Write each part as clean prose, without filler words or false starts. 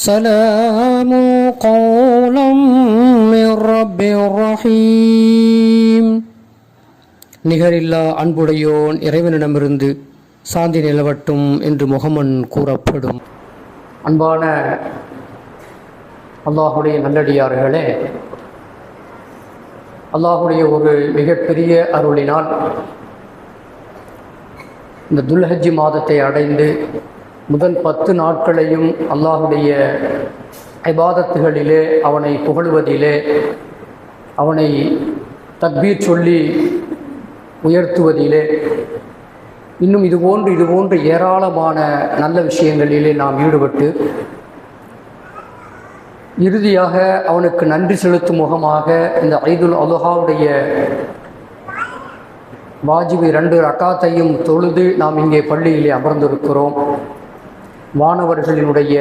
سلام قولا من رب رحيم. நிகரில்லா அன்புடையோன் இறைவனிடமிருந்து சாந்தி நிலவட்டும் என்று முகமன் கூறப்படும். அன்பான அல்லாஹுடைய நல்லடியார்களே, அல்லாஹுடைய ஒரு மிகப்பெரிய அருளினால் இந்த துல்ஹஜ் மாதத்தை அடைந்து முதல் 10 நாட்களையும் அல்லாஹுடைய இபாதத்துகளிலே அவனை புகழுவதிலே, அவனை தக்பீர் சொல்லி உயர்த்துவதிலே, இன்னும் இதுபோன்று ஏராளமான நல்ல விஷயங்களிலே நாம் ஈடுபட்டு இறுதியாக அவனுக்கு நன்றி செலுத்தும் முகமாக இந்த ஐதுல் அல்ஹாவுடைய வாஜிபு 2 ரக்காத்தையும் தொழுது நாம் இங்கே பள்ளியிலே அமர்ந்திருக்கிறோம். வானவர்களினுடைய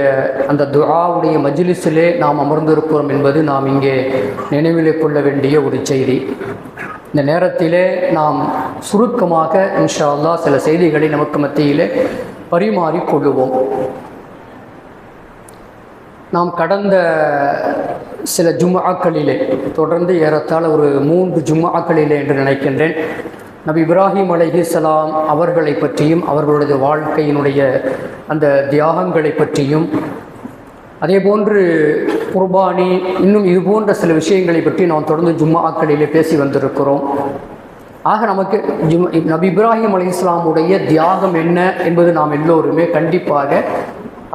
அந்த துஆவுடைய மஜ்லிஸிலே நாம் அமர்ந்திருக்கிறோம் என்பது நாம் இங்கே நினைவிலே கொள்ள வேண்டிய ஒரு செய்தி. இந்த நேரத்திலே நாம் சுருக்கமாக இன்ஷா அல்லாஹ் சில செய்திகளை நமக்கு மத்தியிலே பரிமாறிக்கொள்ளுவோம். நாம் கடந்த சில ஜும்ஆக்களிலே தொடர்ந்து ஏறத்தாழ ஒரு 3 ஜும்ஆக்களிலே என்று நினைக்கின்றேன், நபி இப்ராஹிம் அலைஹிஸ்ஸலாம் அவர்களை பற்றியும் அவர்களுடைய வாழ்க்கையினுடைய அந்த தியாகங்களை பற்றியும், அதே போன்று குர்பானி, இன்னும் இது போன்ற சில விஷயங்களை பற்றி நாம் தொடர்ந்து ஜும்ஆக்களிலே பேசி வந்திருக்கிறோம். ஆக நமக்கு நபி இப்ராஹிம் அலைஹிஸ்ஸலாமுடைய தியாகம் என்ன என்பது நாம் எல்லோருமே கண்டிப்பாக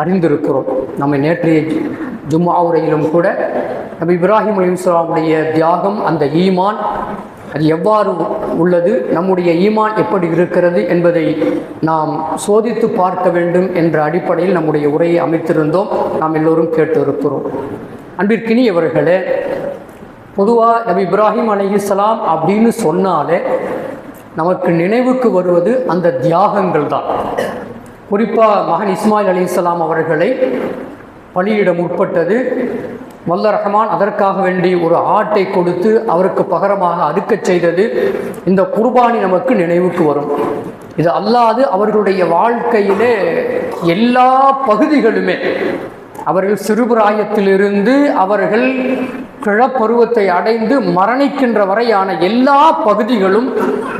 அறிந்திருக்கிறோம். நம்ம நேற்றைய ஜும்ஆ உரையிலும் கூட நபி இப்ராஹிம் அலைஹிஸ்ஸலாமுடைய தியாகம், அந்த ஈமான் அது எவ்வாறு உள்ளது, நம்முடைய ஈமான் எப்படி இருக்கிறது என்பதை நாம் சோதித்து பார்க்க வேண்டும் என்ற அடிப்படையில் நம்முடைய உரையை அமைத்திருந்தோம். நாம் எல்லோரும் கேட்டு இருக்கிறோம். அன்பிற்கினியவர்களே, பொதுவாக நபி இப்ராஹிம் அலைஹிஸ்ஸலாம் அப்படின்னு சொன்னாலே நமக்கு நினைவுக்கு வருவது அந்த தியாகங்கள் தான். குறிப்பாக மகன் இஸ்மாயில் அலைஹிஸ்ஸலாம் அவர்களை பலியிட முற்பட்டது, வல்ல ரஹ்மான் அதற்காக வேண்டி ஒரு ஆட்டை கொடுத்து அவருக்கு பகரமாக அறுக்கச் செய்தது. இந்த குர்பானி நமக்கு நினைவுக்கு வரும். இது அல்லாது அவர்களுடைய வாழ்க்கையிலே எல்லா பகுதிகளுமே, அவர்கள் சிறுபிராயத்திலிருந்து அவர்கள் கிழப்பருவத்தை அடைந்து மரணிக்கின்ற வரையான எல்லா பகுதிகளும்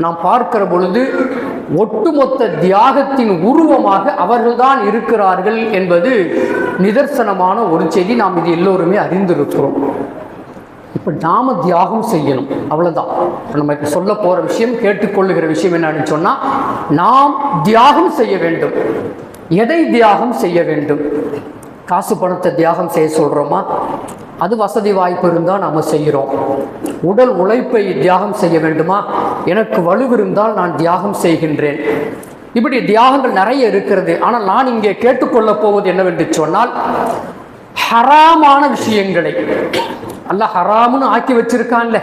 நாம் பார்க்கிற பொழுது ஒட்டுமொத்த தியாகத்தின் உருவமாக அவர்கள்தான் இருக்கிறார்கள் என்பது நிதர்சனமான ஒரு செய்தி. நாம் இது எல்லோருமே அறிந்திருக்கிறோம். இப்போ நாம தியாகம் செய்யணும், அவ்வளோதான். நமக்கு சொல்ல போகிற விஷயம், கேட்டுக்கொள்ளுகிற விஷயம் என்னன்னு சொன்னால், நாம் தியாகம் செய்ய வேண்டும். எதை தியாகம் செய்ய வேண்டும்? காசு பணத்தை தியாகம் செய்ய சொல்கிறோமா? அது வசதி வாய்ப்பு இருந்தால் நாம் செய்கிறோம். உடல் உழைப்பை தியாகம் செய்ய வேண்டுமா? எனக்கு வலுவிருந்தால் நான் தியாகம் செய்கின்றேன். இப்படி தியாகங்கள் நிறைய இருக்கிறது. ஆனால் நான் இங்கே கேட்டுக்கொள்ள போவது என்னவென்று சொன்னால், ஹராமான விஷயங்களை அல்லாஹ் ஹராம்னு ஆக்கி வச்சிருக்கான்ல,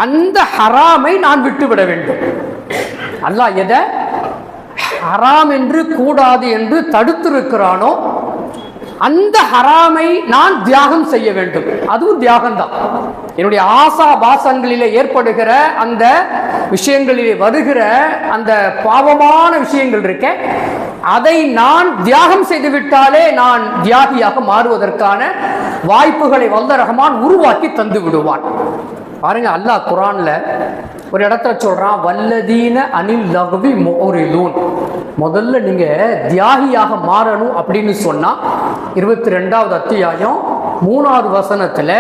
அந்த ஹராமை நான் விட்டுவிட வேண்டும். அல்லாஹ் எதை ஹராம் என்று கூடாது என்று தடுத்திருக்கிறானோ அந்த ஹராமை நான் தியாகம் செய்ய வேண்டும். அதுவும் தியாகம்தான். என்னுடைய ஆசா பாசங்களிலே ஏற்படுகிற அந்த விஷயங்களிலே வருகிற அந்த பாவமான விஷயங்கள் இருக்க, அதை நான் தியாகம் செய்து விட்டாலே நான் தியாகியாக மாறுவதற்கான வாய்ப்புகளை வல்ல ரஹ்மான் உருவாக்கி தந்து விடுவான். பாருங்க, அல்லாஹ் குர்ஆன்ல ஒரு இடத்துல சொல்றான், வல்லதீன அனில் லஹ்வி முஅரிதூன். முதல்ல நீங்க தியாகியாக மாறணும் அப்படின்னு சொன்னா 22வது அத்தியாயம் 3வது வசனத்துல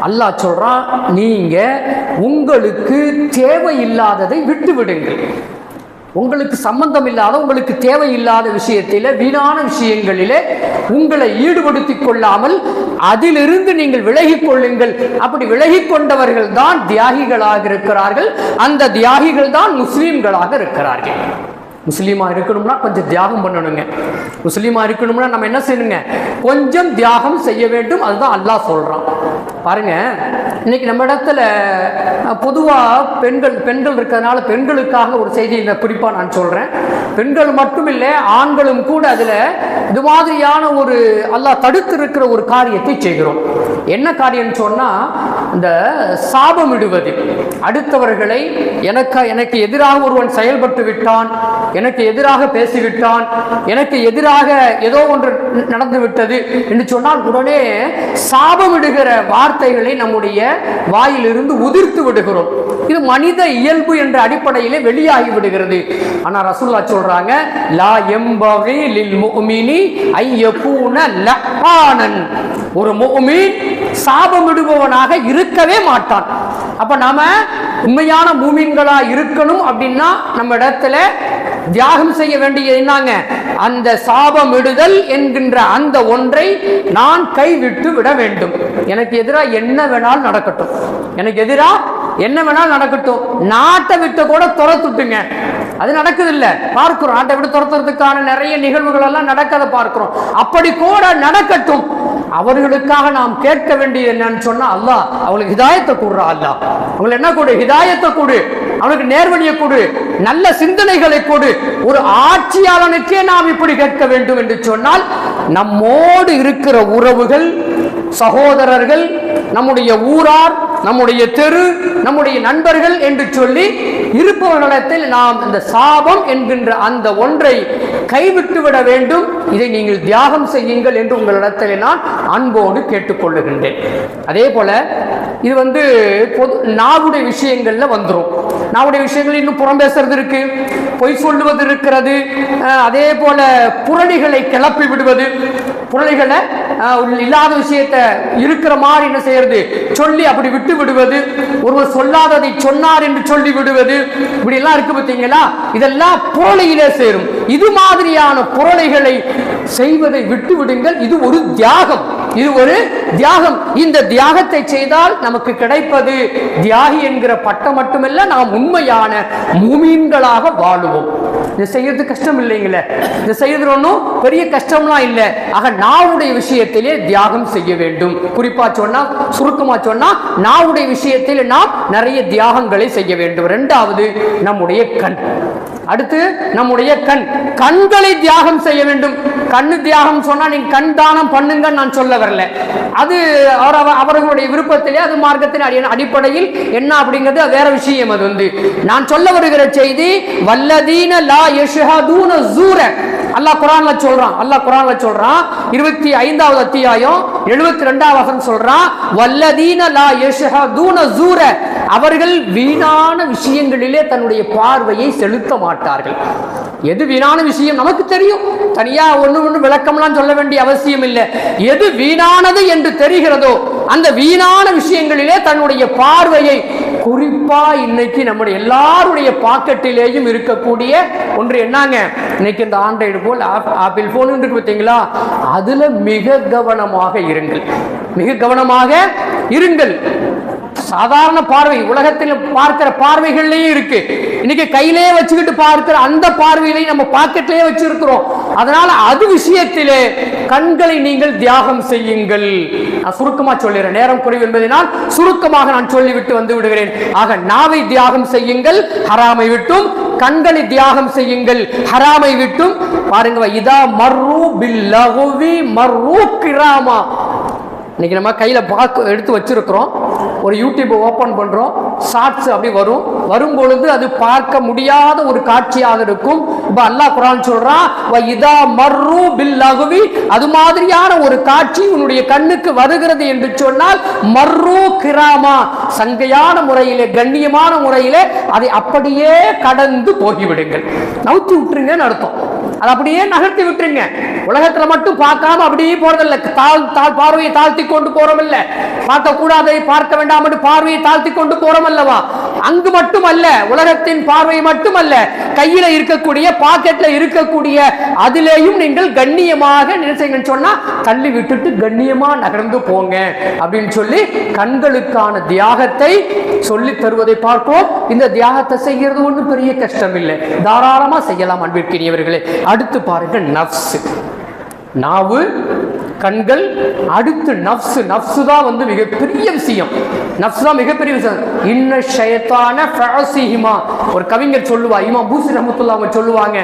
அல்லாஹ் சொல்றான், நீங்க உங்களுக்கு தேவையில்லாததை விட்டு விடுங்கள். உங்களுக்கு சம்பந்தம் இல்லாத, உங்களுக்கு தேவையில்லாத விஷயத்தில, வீணான விஷயங்களிலே உங்களை ஈடுபடுத்திக் கொள்ளாமல் அதிலிருந்து நீங்கள் விலகிக் கொள்ளுங்கள். அப்படி விலகிக் கொண்டவர்கள் தான் தியாகிகளாக இருக்கிறார்கள். அந்த தியாகிகள் தான் முஸ்லீம்களாக இருக்கிறார்கள். முஸ்லீமா இருக்கணும்னா கொஞ்சம் தியாகம் பண்ணணுங்க. முஸ்லீமா இருக்கணும்னா நம்ம என்ன செய்யணுங்க? கொஞ்சம் தியாகம் செய்ய வேண்டும். அதுதான் அல்லாஹ் சொல்றான். பாருங்க, இன்னைக்கு நம்ம இடத்துல பொதுவாக பெண்கள் இருக்கிறதுனால பெண்களுக்காக ஒரு செய்தி இந்த குறிப்பா நான் சொல்றேன். பெண்கள் மட்டும் இல்லை, ஆண்களும் கூட அதுல இது மாதிரியான ஒரு அல்லாஹ் தடுத்து இருக்கிற ஒரு காரியத்தை செய்கிறோம். என்ன காரியம் சொன்னா, இந்த சாபமிடுவது, அடுத்தவர்களை எனக்கு எதிராக ஒருவன் செயல்பட்டு விட்டான், எனக்கு எதிராக பேசிவிட்டான், எனக்கு எதிராக ஏதோ ஒன்று நடந்து விட்டது என்று சொன்னால் உடனே சாபமிடுகிற வார்த்தைகளை நம்முடைய வாயிலிருந்து உதிர்த்து விடுகிறோம். இது மனித இயல்பு என்ற அடிப்படையிலே வெளியாகி விடுகிறது. ஆனா ரசூலுல்லாஹ் சொல்றாங்க, லா யம்பகி லில் முஃமினி ஐ யகூன லஹானன். ஒரு முஃமின் சாபமிடுபவனாக இருக்கவே மாட்டான். அப்ப நாம உண்மையான மூமின்களா இருக்கணும் அப்படின்னா நம்ம இடத்துல தியாகம் செய்ய வேண்டியது என்னங்க? அந்த சாபமிடுதல் என்கின்ற அந்த ஒன்றை நான் கைவிட்டு விட வேண்டும். எனக்கு எதிராக என்ன வேணாலும் நடக்கட்டும், எனக்கு எதிராக என்ன வேணாலும் நடக்கட்டும், நாட்டை விட்டு கூட துரத்துட்டுங்க, அது நடக்குது இல்ல, பார்க்கிறோம். நாட்டை விட்டு துரத்துறதுக்கான நிறைய நிகழ்வுகள் எல்லாம் நடக்கதை பார்க்கிறோம். அப்படி கூட நடக்கட்டும், அவர்களுக்காக நாம் கேட்க வேண்டியது என்னன்னு சொன்னா, அல்லாஹ் அவங்களுக்கு ஹிதாயத்தை கூடுறா, அல்லாஹ் அவங்களுக்கு என்ன கொடு, ஹிதாயத்தை கொடு, அவனுக்கு நேர்வழியை கொடு, நல்ல சிந்தனைகளை கொடு. ஒரு ஆட்சியாளனுக்கே நாம் இப்படி கேட்க வேண்டும் என்று சொன்னால், நம்மோடு இருக்கிற உறவுகள், சகோதரர்கள், நம்முடைய ஊரார், நம்முடைய தெரு, நம்முடைய நண்பர்கள் என்று சொல்லி இருப்பவர்களிடத்தில் நாம் இந்த சாபம் என்கின்ற அந்த ஒன்றை கைவிட்டு விட வேண்டும். இதை நீங்கள் தியாகம் செய்யுங்கள் என்று உங்களிடத்தில் நான் அன்போடு கேட்டுக்கொள்ளுகின்றேன். அதே போல இது நாவுடைய விஷயங்கள்ல வந்துடும். நாவுடைய விஷயங்கள் இன்னும் புறம் பேசுறது இருக்கு, பொய் சொல்லுவது இருக்கிறது, அதே போல புரளிகளை கிளப்பி விடுவது, புரளிகளை இல்லாத விஷயத்தை இருக்கிற மாதிரி என்ன செய்யறது, சொல்லி அப்படி விட்டு விடுவது, ஒருவர் சொல்லாததை சொன்னார் என்று சொல்லி விடுவது, இப்படி எல்லாம் இருக்கு பார்த்தீங்களா? இதெல்லாம் புரளியிலே சேரும். இது மாதிரியான புரளிகளை செய்வதை விட்டு விடுங்கள். இது ஒரு தியாகம், இது ஒரு தியாகம். இந்த தியாகத்தை செய்தால் நமக்கு கிடைப்பது தியாகி என்கிற பட்டம் மட்டுமல்ல, நாம் உண்மையான மூமீன்களாக வாழுவோம். இது செய்யறது கஷ்டம் இல்லைங்களே, இது செய்யறது ஒன்றும் பெரிய கஷ்டம்லாம் இல்லை. ஆக நாவுடைய விஷயத்திலே தியாகம் செய்ய வேண்டும். குறிப்பா சொன்னா, சுருக்கமா சொன்னா, நாவுடைய விஷயத்தில் நாம் நிறைய தியாகங்களை செய்ய வேண்டும். இரண்டாவது நம்முடைய கண். அடுத்து நம்முடைய கண்களை தியாகம் செய்ய வேண்டும். கண்ணு தியாகம் சொன்னா நீங்க கண் தானம் பண்ணுங்க நான் சொல்ல வரல, அது அவர்களுடைய விருப்பத்திலே, அது மார்க்கத்தின் அடிப்படையில் என்ன அப்படிங்கிறது வேற விஷயம். அது நான் சொல்ல வருகிற செய்தி, வல்லதீன லா யஷ்ஹதூன ஸூர. அல்லாஹ் குர்ஆன்ல சொல்றான், 25வது அத்தியாயம் 72வது வசனம் சொல்றான், வல்லதீன லா யஷ்ஹதூன ஸூர. அவர்கள் வீணான விஷயங்களிலே தன்னுடைய பார்வையை செலுத்த மாட்டார்கள். எது வீணான விஷயம் நமக்கு தெரியும், தனியா ஒண்ணு விளக்கம்லாம் சொல்ல வேண்டிய அவசியம் இல்லை. எது வீணானது என்று தெரிகிறதோ அந்த வீணான விஷயங்களிலே தன்னுடைய பார்வையை, குறிப்பா இன்னைக்கு நம்முடைய எல்லாருடைய பாக்கெட்டிலேயும் இருக்கக்கூடிய ஒன்று என்னங்க, இன்னைக்கு இந்த ஆண்ட்ராய்டு போல் ஆப்பிள் போன் இருக்கு பார்த்தீங்களா, அதுல மிக கவனமாக இருங்கள், மிக கவனமாக இருங்கள். சாதாரண பார்வை உலகத்தில் பார்க்கிற பார்வைகள்லயும் இருக்கு. இன்னைக்கு கையிலே வச்சுக்கிட்டு பார்க்கிற அந்த பார்வையிலையும் நம்ம பாக்கெட்லயே வச்சிருக்கிறோம். அதனால அது விஷயத்திலே கண்களை நீங்கள் தியாகம் செய்யுங்கள். நான் சுருக்கமா சொல்லிடுறேன், நேரம் குறைவு என்பதனால் சுருக்கமாக நான் சொல்லிவிட்டு வந்து விடுகிறேன். ஆக நாவை தியாகம் செய்யுங்கள் ஹராமை விட்டும், கண்களை தியாகம் செய்யுங்கள் ஹராமை விட்டும். பாருங்க, இதா மர்ரு பில் லஹவி மர்ரு கிராமா. இன்னைக்கு நம்ம கையில எடுத்து வச்சிருக்கிறோம், ஒரு யூடியூப் ஓபன் பண்றோம், ஷார்ட்ஸ் அப்படி வரும் பொழுது அது பார்க்க முடியாத ஒரு காட்சியாக இருக்கும். இப்ப அல்லாஹ் குர்ஆன் சொல்றான், இதா மர்ரு பில் லஹவி, அது மாதிரியான ஒரு காட்சி உன்னுடைய கண்ணுக்கு வருகிறது என்று சொன்னால், மர்ரு கிராமா, சங்கையான முறையிலே, கண்ணியமான முறையிலே அதை அப்படியே கடந்து போகிவிடுங்கள், நவுத்தி விட்டுருங்கன்னு அர்த்தம். அது அப்படியே நகர்த்தி விட்டுருங்க. உலகத்துல மட்டும் பார்க்காம அப்படியே போறதில்லை, பார்வையை தாழ்த்தி கொண்டு போறோம் இல்ல, பார்க்க கூடாதை பார்க்க வேண்டாம் என்று பார்வையை தாழ்த்தி கொண்டு போறோம் அல்லவா, அங்கு மட்டுமல்ல, உலகத்தின் பார்வை மட்டுமல்ல, கையில இருக்கக்கூடிய பாக்கெட்ல இருக்கக்கூடிய அதிலேயும் நீங்கள் கண்ணியமாக நினைச்சீங்கன்னு சொன்னா தள்ளி விட்டுட்டு கண்ணியமா நகர்ந்து போங்க அப்படின்னு சொல்லி கண்களுக்கான தியாகத்தை சொல்லி தருவதை பார்க்கிறோம். இந்த தியாகத்தை செய்யறது ஒன்றும் பெரிய கஷ்டம் இல்லை, தாராளமா செய்யலாம் அன்பிற்கினியவர்களே. அடுத்து பாருங்க நஃப்ஸ், நாவு, கண்கள், அடுத்து நஃப்ஸ். நஃப்ஸ் தான் மிகப்பெரிய விஷயம், நஃப்ஸ் தான் மிகப்பெரிய விஷயம். இன்ன ஷைத்தான ஃபஅஸிஹிமா, ஒரு கவிஞர் சொல்லுவா, இமாம் பூசி ரஹ்மத்துல்லாஹி அவங்க சொல்லுவாங்க,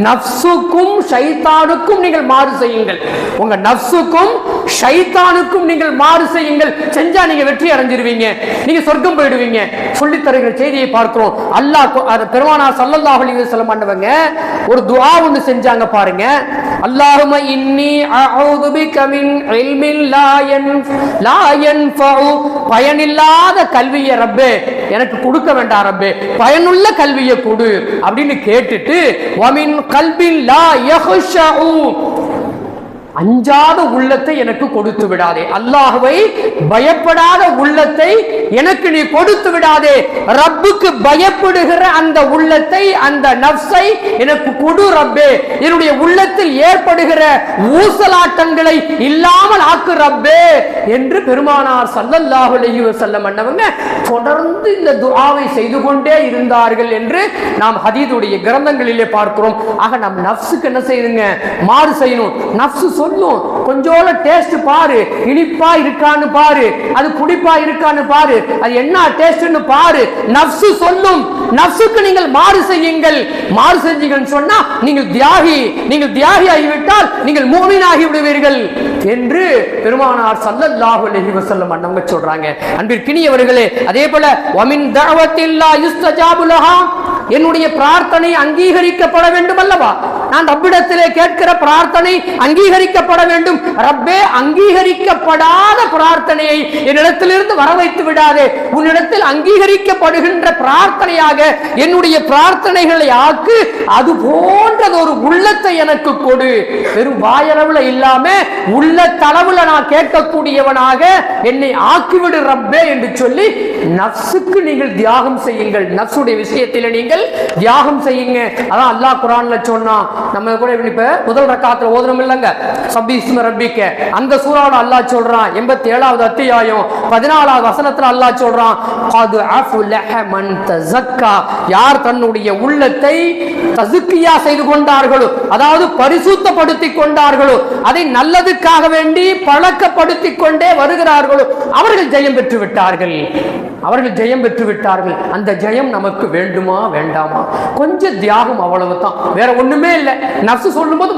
நஃப்ஸுக்கும் ஷைத்தானுக்கும் நீங்கள் மாறு செய்யுங்கள். உங்க நஃப்ஸுக்கும் ஷைத்தானுக்கும் நீங்கள் மாறு செய்யுங்கள், செஞ்சா நீங்க வெற்றி அடைஞ்சிருவீங்க, நீங்க சொர்க்கம் போயிடுவீங்க சொல்லி தருகிற செய்தியை பார்க்கிறோம். அல்லாஹ் பெருமானார் ஸல்லல்லாஹு அலைஹி வஸல்லம் பண்ணவங்க ஒரு துஆ ஒன்று செஞ்சாங்க பாருங்க. அல்லாஹும்ம இன்னி அஊது பிக மின் இல்மின் லா யன்ஃபஉ, பயனில்லாத கல்வியை ரப்பே எனக்கு கொடுக்க வேண்டாம் ரப்பே, பயனுள்ள கல்வியை கொடு அப்படின்னு கேட்டுட்டு வமின் கல்பின் லா யஹ்ஷஉ, அஞ்சாத உள்ளத்தை எனக்கு கொடுத்து விடாதே, அல்லாஹ்வை பயப்படாத உள்ளத்தை எனக்கு நீ கொடுத்து விடாதே, ரப்புக்கு பயப்படுகிற அந்த உள்ளத்தை, அந்த நஃப்ஸை எனக்கு கொடு ரப்பே, என்னுடைய உள்ளத்தில் ஏற்படுகிற ஊசலாட்டங்களை இல்லாமல் ஆக்கு ரப்பே என்று பெருமானார் ஸல்லல்லாஹு அலைஹி வஸல்லம் அன்னவங்க தொடர்ந்து இந்த துஆவை செய்து கொண்டே இருந்தார்கள் என்று நாம் ஹதீதுடைய கிரந்தங்களிலே பார்க்கிறோம். ஆக நம் நஃப்ஸுக்கு என்ன செய்யுங்க, மாறு செய்யணும். நஃப்ஸ் சொல்லும், கொஞ்சோல டேஸ்ட் பாரு, இனிப்பா இருக்கான்னு பாரு, அது புடிப்பா இருக்கான்னு பாரு, அது என்ன டேஸ்ட்னு பாரு. நஃப்ஸ் சொல்லும், நஃப்ஸுக்கு நீங்கள் மாறு செய்யுங்கள். மாறு செஞ்சீங்கன்னு சொன்னா நீங்கள் தியாகி, நீங்கள் தியாகி ஆகிவிட்டால் நீங்கள் மூமின் ஆகி விடுவீர்கள் என்று பெருமானார் ஸல்லல்லாஹு அலைஹி வஸல்லம் அன்னவங்க சொல்றாங்க. அன்பிற்கினியவர்களே, அதே போல வமின் தஅவத்தில்லா யுஸ்தஜாபு லஹா, என்னுடைய பிரார்த்தனை அங்கீகரிக்கப்பட வேண்டும் அல்லவா, நான் ரப்பிடத்திலே கேட்கிற பிரார்த்தனை அங்கீகரிக்கப்பட வேண்டும். ரப்பே, அங்கீகரிக்கப்படாத பிரார்த்தனையை என்னிடத்திலிருந்து வர வைத்து விடாதே, உன்னிடத்தில் அங்கீகரிக்கப்படுகின்ற பிரார்த்தனையாக என்னுடைய பிரார்த்தனைகளை ஆக்கு, அது போன்றது ஒரு உள்ளத்தை எனக்கு கொடு, வெறும் வாயளவுல இல்லாம உள்ளத்தளவுல நான் கேட்கக்கூடியவனாக என்னை ஆக்கிவிடு ரப்பே என்று சொல்லி நஃப்ஸுக்கு நீங்கள் தியாகம் செய்யுங்கள். நஃப்ஸுடைய விஷயத்தில் நீங்கள் தியாகம் செய்யுங்க. அதான் அல்லாஹ் குர்ஆன்ல சொன்னா, நம்ம கூட இப்ப முதல் ரக்காத்துல ஓதுறோம் இல்லங்க, சப்பிஸ்ம ரப்பிக்க, அந்த சூராவோட அல்லாஹ் சொல்றான் 87வது அத்தியாயம் 14வது வசனத்துல அல்லாஹ் சொல்றான், கத் அஃலஹ மன் தஸக்கா, யார் தன்னுடைய உள்ளத்தை தஸ்கியா செய்து கொண்டார்களோ, அதாவது பரிசுத்தப்படுத்திக் கொண்டார்களோ, அதை நல்லதுக்காக வேண்டி பழக்கப்படுத்திக் கொண்டே வருகிறார்களோ, அவர்கள் ஜெயம் பெற்று விட்டார்கள், அவர்கள் ஜெயம் பெற்று விட்டார்கள். அந்த ஜெயம் நமக்கு வேண்டுமா வேண்டாமா? கொஞ்சம் தியாகம், அவ்வளவுதான், வேற ஒண்ணுமே இல்லை. நஃப்ஸ் சொல்லும் போது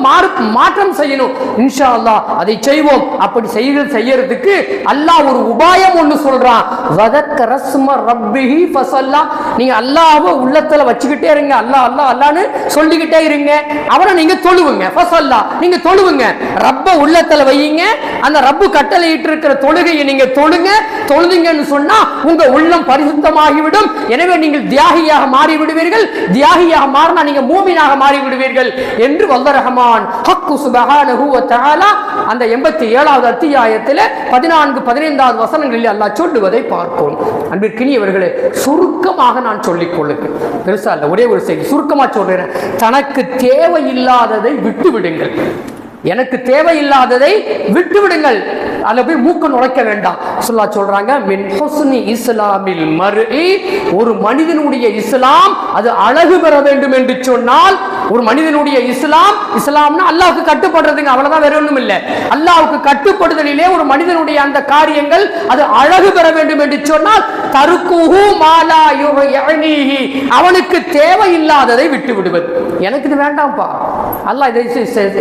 மாற்றம் செய்யணும். இன்ஷா அல்லாஹ் அதை செய்வோம். அப்படி செய்யறதுக்கு அல்லாஹ் ஒரு உபாயம் ஒன்று சொல்றான். வதக்கர ரஸ்ம ரப்பிஹி ஃபஸல்லா, நீங்க அல்லாஹ்வை உள்ளத்துல வச்சுக்கிட்டே இருங்க, அல்லாஹ் அல்லாஹ் அல்லாஹ்னு சொல்லிக்கிட்டே இருங்க, அவரை நீங்க தொழுவுங்க. ஃபஸல்லா, நீங்க தொழுவுங்க, ரப்ப உள்ளத்துல வையுங்க, அந்த ரப்பு கட்டளையிட்டு இருக்கிற தொழுகையை நீங்க தொழுங்க. தொழுதுங்கன்னு சொன்னா உங்க உள்ளம் பரிசுத்தமாகிவிடும். எனவே நீங்கள் தியாகியாக மாறி விடுவீர்கள். தியாகியாக மாறினா நீங்க மூமினாக மாறி விடுவீர்கள் என்று வல்ல ரஹ்மான் ஹக்கு சுப்ஹானஹு வ தஆலா அந்த 87வது அத்தியாயத்தில் 14-15வது வசனங்களில் அல்லாஹ் சொல்லுவதை பார்ப்போம். அன்பிற்கினியவர்களே, சுருக்கமாக நான் சொல்லிக் கொள்ளுங்கள், பெருசா இல்ல, ஒரே ஒரு செய்தி சுருக்கமா சொல்றேன். தனக்கு தேவையில்லாததை விட்டு விடுங்கள். எனக்கு தேவையில்லாததை விட்டு விடுங்கள். அதுல போய் மூக்க நுழைக்க வேண்டாம். சொல்றாங்க, மின் ஹுஸ்னி இஸ்லாமில் மர்இ, ஒரு மனிதனுடைய இஸ்லாம் அது அழகு பெற வேண்டும் என்று சொன்னால், ஒரு மனிதனுடைய இஸ்லாம்னா அல்லாஹ்வுக்கு கட்டுப்படுறதுங்க, அவ்வளவுதான், வேற ஒண்ணும் இல்லை. அல்லாஹ்வுக்கு கட்டுப்படுதலிலே ஒரு மனிதனுடைய அந்த காரியங்கள் அது அழகு பெற வேண்டும் என்று சொன்னால், தருக்குஹு மாலா யுஅனிஹி, அவனுக்கு தேவையில்லாததை விட்டு விடுவது. எனக்கு இது வேண்டாம்ப்பா, அல்லாஹ் இதை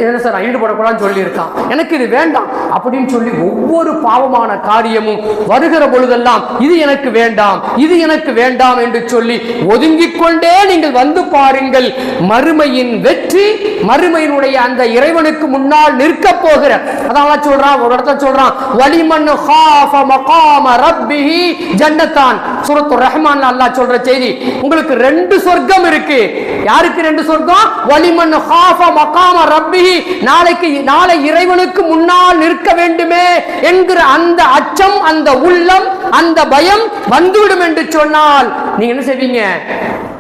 என்ன சார் ஈடுபடக்கூடாதுன்னு சொல்லி இருக்கான், எனக்கு இது வேண்டாம் அப்படின்னு சொல்லி ஒவ்வொரு பாவமான காரியமும் வருகிற பொழுதெல்லாம் இது எனக்கு வேண்டாம், இது எனக்கு வேண்டாம் என்று சொல்லி ஒதுங்கிக் கொண்டே நீங்கள் வந்து பாருங்கள். மறுமையின் வெற்றி, மறுமையினுடைய அந்த இறைவனுக்கு முன்னால் நிற்க போகிற, அதான் சொல்றான், ஒரு இடத்துல சொல்றான், வலிமன் காஃப மகாம ரப்பிஹி ஜன்னத்தான். சூரத்துர் ரஹ்மான்ல அல்லாஹ் சொல்ற செய்தி, உங்களுக்கு 2 சொர்க்கம் இருக்கு. யாருக்கு 2 சொர்க்கம்? வலிமன் காஃப மகாம ரப்பிஹி, நாளை இறைவனுக்கு முன்னால் நிற்க வேண்டுமே என்கிற அந்த அச்சம், அந்த உள்ளம், அந்த பயம் வந்துவிடும் என்று சொன்னால் நீங்க என்ன செய்வீங்க?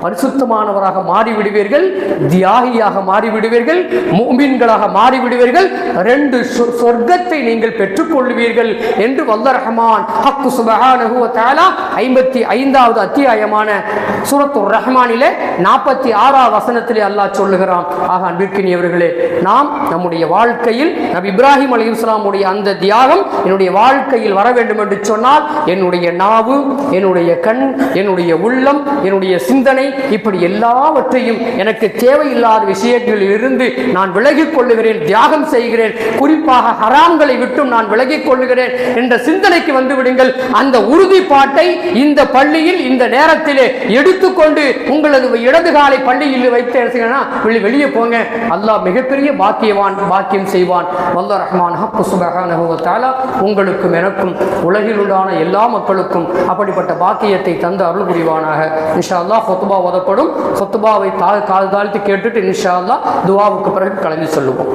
பரிசுத்தமானவராக மாறிவிடுவீர்கள், தியாகியாக மாறிவிடுவீர்கள், முஃமின்களாக மாறிவிடுவீர்கள். 2 சொர்க்கத்தை நீங்கள் பெற்றுக் கொள்வீர்கள் என்று வல்ல ரஹ்மான் ஹக்கு சுப்ஹானஹு வ தஆலா 55வது அத்தியாயமான சூரத்துர் ரஹ்மானிலே 46வது வசனத்திலே அல்லாஹ் சொல்லுகிறான். ஆக அன்பிற்கினியவர்களே, நாம் நம்முடைய வாழ்க்கையில் நபி இப்ராஹிம் அலைஹிஸ்ஸலாமுடைய அந்த தியாகம் என்னுடைய வாழ்க்கையில் வர வேண்டும் என்று சொன்னால், என்னுடைய நாவு, என்னுடைய கண், என்னுடைய உள்ளம், என்னுடைய சிந்தனை, இப்படி எல்லாவற்றையும் எனக்கு தேவையில்லாத விஷயங்களில் இருந்து நான் விலகிக் கொள்ளுகிறேன், தியாகம் செய்கிறேன், குறிப்பாக ஹராம்களை விட்டும் நான் விலகிக் கொள்ளுகிறேன் என்ற சிந்தனைக்கு வந்து விடுங்கள். அந்த உறுதிப்பாட்டை இந்த பள்ளியில் இந்த நேரத்திலே எடுத்துக்கொண்டு உங்களது இடது காலை பள்ளியில் வைத்து வெளியே போங்க. அல்லாஹ் மிகப்பெரிய பாக்கியம் செய்வான். வல்லாஹ் ரஹ்மான் ஹக்கு சுப்ஹானஹு வ தஆலா உங்களுக்கும் எனக்கும் உலகில் உண்டான எல்லா மக்களுக்கும் அப்படிப்பட்ட பாக்கியத்தை தந்து அருள் புரிவானாக. இன்ஷா அல்லாஹ் ஹுத்பா ஓதப்படும். ஹுத்பாவை கால் தாழ்த்தி கேட்டுட்டு இன்ஷா அல்லாஹ் துஆவுக்கு பிறகு கலந்து சொல்லுவோம்.